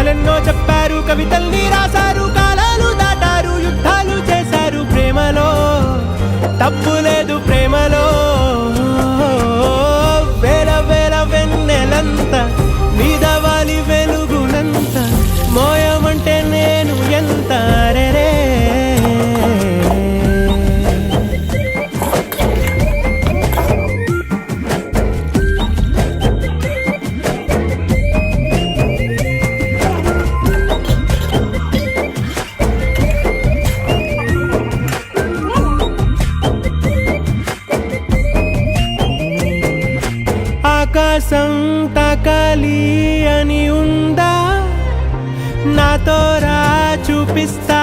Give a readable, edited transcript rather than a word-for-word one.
కథలెన్నో చెప్పారు, కవితల్ని రాశారు, కాలాలు దాటారు, యుద్ధాలు చేశారు. ప్రేమలో తప్పు లేదు, ప్రేమలో వేల వేల వెన్నెలంత మీద వాలి వెలుగునంత మోయమంటే నేను ఎంత రే. ఆకాశం తాకాలి అని ఉందా, నాతో రా చూపిస్తా